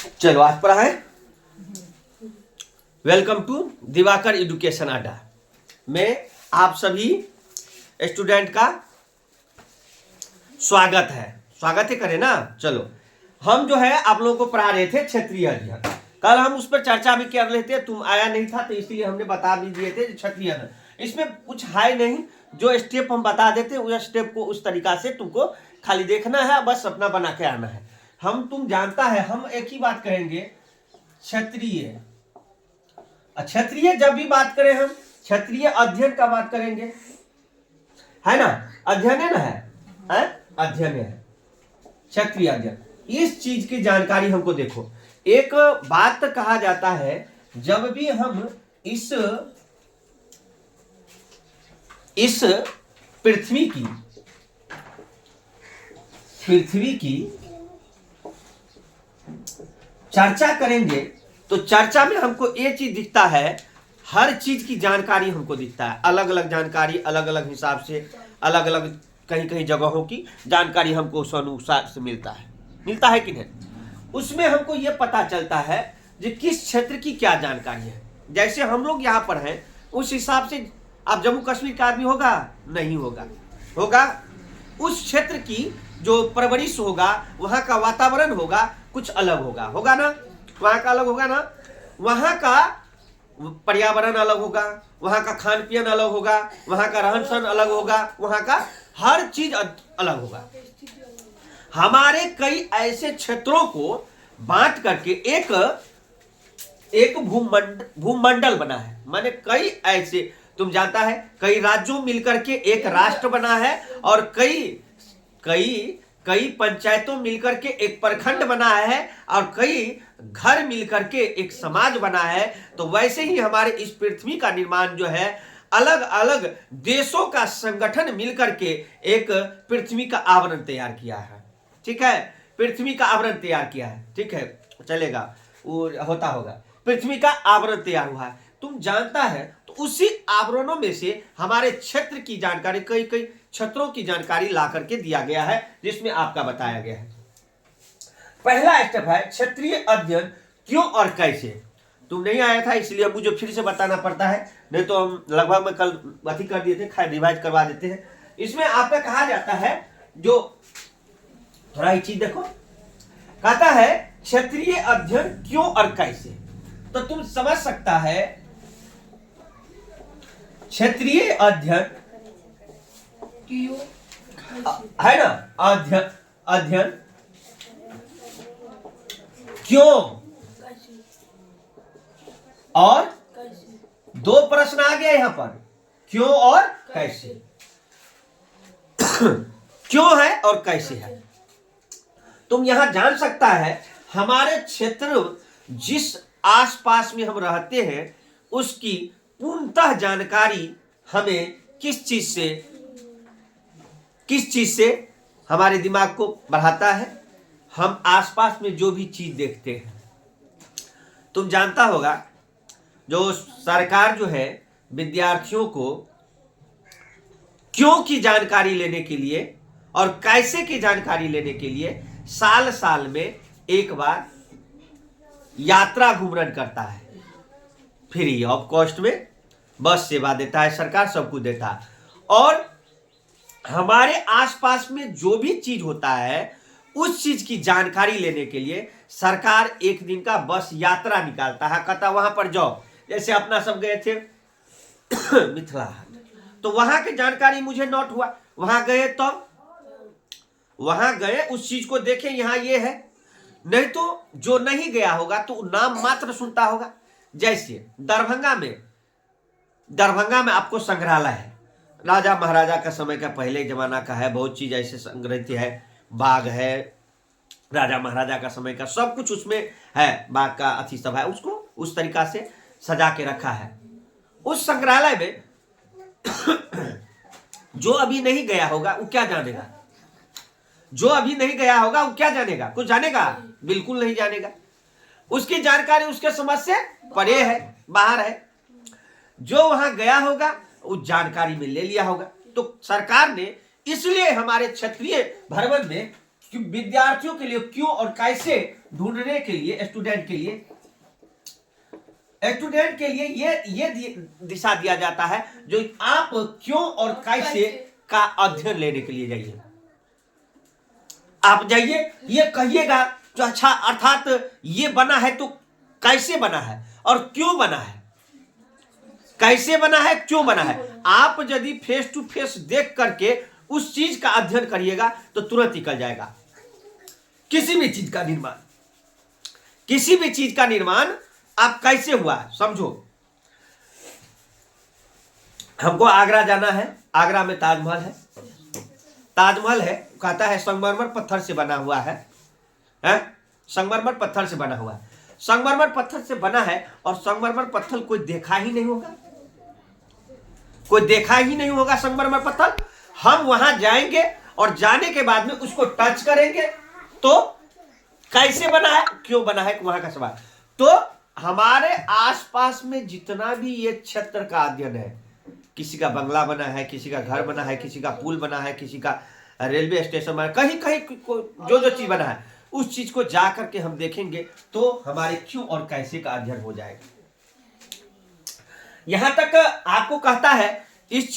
चलो आज पढ़ा है। वेलकम टू दिवाकर एजुकेशन अड्डा में आप सभी स्टूडेंट का स्वागत है। स्वागत ही करें ना। चलो हम जो है आप लोगों को पढ़ा रहे थे क्षेत्रीय अध्ययन। कल हम उस पर चर्चा भी कर रहे थे, तुम आया नहीं था तो इसलिए हमने बता भी दिए थे क्षेत्रीय अध्ययन। इसमें कुछ है नहीं, जो स्टेप हम बता देते उस स्टेप को उस तरीका से तुमको खाली देखना है, बस अपना बना के आना है। हम तुम जानता है हम एक ही बात कहेंगे, क्षेत्रीय। क्षेत्रीय जब भी बात करें हम क्षेत्रीय अध्ययन का बात करेंगे, है ना। अध्ययन है ना, है अध्ययन है क्षेत्रीय अध्ययन। इस चीज की जानकारी हमको देखो। एक बात कहा जाता है, जब भी हम इस पृथ्वी की चर्चा करेंगे तो चर्चा में हमको ये चीज दिखता है, हर चीज की जानकारी हमको दिखता है। अलग अलग जानकारी, अलग अलग हिसाब से, अलग अलग कहीं कहीं जगहों की जानकारी हमको उस अनुसार से मिलता है कि नहीं। उसमें हमको ये पता चलता है कि किस क्षेत्र की क्या जानकारी है। जैसे हम लोग यहाँ पर हैं, उस हिसाब से आप जम्मू कश्मीर का आदमी होगा नहीं होगा उस क्षेत्र की जो परवरिश होगा, वहाँ का वातावरण होगा, कुछ अलग होगा ना। वहाँ का अलग होगा ना, वहाँ का पर्यावरण अलग होगा, वहाँ का खान पियन अलग होगा, वहाँ का रहन सहन अलग होगा, वहाँ का हर चीज अलग होगा। हमारे कई ऐसे क्षेत्रों को बांट करके एक भूमंडल बना है। माने कई ऐसे, तुम जानता है कई राज्यों मिलकर के एक राष्ट्र बना है, और कई पंचायतों मिलकर के एक प्रखंड बना है, और कई घर मिलकर के एक समाज बना है। तो वैसे ही हमारे इस पृथ्वी का निर्माण जो है, अलग अलग देशों का संगठन मिलकर के एक पृथ्वी का आवरण तैयार किया है। ठीक है, पृथ्वी का आवरण तैयार किया है। ठीक है, चलेगा, वो होता होगा। पृथ्वी का आवरण तैयार हुआ है, तुम जानता है। तो उसी आवरणों में से हमारे क्षेत्र की जानकारी, कई कई क्षेत्रों की जानकारी ला करके दिया गया है, जिसमें आपका बताया गया है। पहला स्टेप है क्षेत्रीय अध्ययन क्यों और कैसे। तुम नहीं आया था इसलिए मुझे फिर से बताना पड़ता है, नहीं तो हम लगभग में कल अथी कर दिए थे, खैर रिवाइज करवा देते हैं। इसमें आपका कहा जाता है, जो थोड़ा ही चीज देखो, कहता है क्षेत्रीय अध्ययन क्यों और कैसे। तो तुम समझ सकता है क्षेत्रीय अध्ययन है ना, अध्ययन क्यों और दो प्रश्न आ गया यहां पर, क्यों और कैसे। क्यों है और कैसे है, तुम यहां जान सकता है। हमारे क्षेत्र जिस आसपास में हम रहते हैं, उसकी पूर्णतः जानकारी हमें किस चीज से हमारे दिमाग को बढ़ाता है, हम आसपास में जो भी चीज देखते हैं। तुम जानता होगा, जो सरकार जो है विद्यार्थियों को क्यों की जानकारी लेने के लिए और कैसे की जानकारी लेने के लिए साल साल में एक बार यात्रा घुमरन करता है। फ्री ऑफ कॉस्ट में बस सेवा देता है सरकार, सब कुछ देता है। और हमारे आसपास में जो भी चीज होता है, उस चीज की जानकारी लेने के लिए सरकार एक दिन का बस यात्रा निकालता है, कहता वहां पर जाओ। जैसे अपना सब गए थे मिथिला हाट, तो वहां की जानकारी मुझे नोट हुआ, वहां गए तो वहां गए, उस चीज को देखे, यहां ये है। नहीं तो जो नहीं गया होगा तो नाम मात्र सुनता होगा। जैसे दरभंगा में आपको संग्रहालय है, राजा महाराजा का समय का, पहले जमाना का है, बहुत चीज ऐसे संग्रहित है। बाग है राजा महाराजा का समय का, सब कुछ उसमें है, बाग का अथी सब है, उसको उस तरीका से सजा के रखा है। उस संग्रहालय में जो अभी नहीं गया होगा वो क्या जानेगा, जो अभी नहीं गया होगा वो क्या जानेगा, कुछ जानेगा, बिल्कुल नहीं जानेगा। उसकी जानकारी उसके समझ से परे है, बाहर है। जो वहां गया होगा उस जानकारी में ले लिया होगा। तो सरकार ने इसलिए हमारे क्षेत्रीय भ्रमण में विद्यार्थियों के लिए क्यों और कैसे ढूंढने के लिए स्टूडेंट के लिए ये दिशा दिया जाता है, जो आप क्यों और कैसे का अध्ययन लेने के लिए जाइए। आप जाइए, ये कहिएगा तो अच्छा, अर्थात ये बना है तो कैसे बना है और क्यों बना है, कैसे बना है, क्यों बना है। आप यदि फेस टू फेस देख करके उस चीज का अध्ययन करिएगा तो तुरंत निकल जाएगा। किसी भी चीज का निर्माण आप कैसे हुआ है समझो। हमको आगरा जाना है, आगरा में ताजमहल है, कहता है संगमरमर पत्थर से बना हुआ है, संगमरमर पत्थर से बना हुआ है। संगमरमर पत्थर से बना है और संगमरमर पत्थर कोई देखा ही नहीं होगा, संगमरमर पत्थर। हम वहां जाएंगे और जाने के बाद में उसको टच करेंगे तो कैसे बना है, क्यों बना है, वहां का सवाल। तो हमारे आसपास में जितना भी ये क्षेत्र का अध्ययन है, किसी का बंगला बना है, किसी का घर बना है, किसी का पुल बना है, किसी का रेलवे स्टेशन बना है, कहीं जो चीज बना है, उस चीज को जा करके हम देखेंगे तो हमारे क्यों और कैसे का अध्ययन हो जाएगा। यहां तक आपको कहता है इस चीज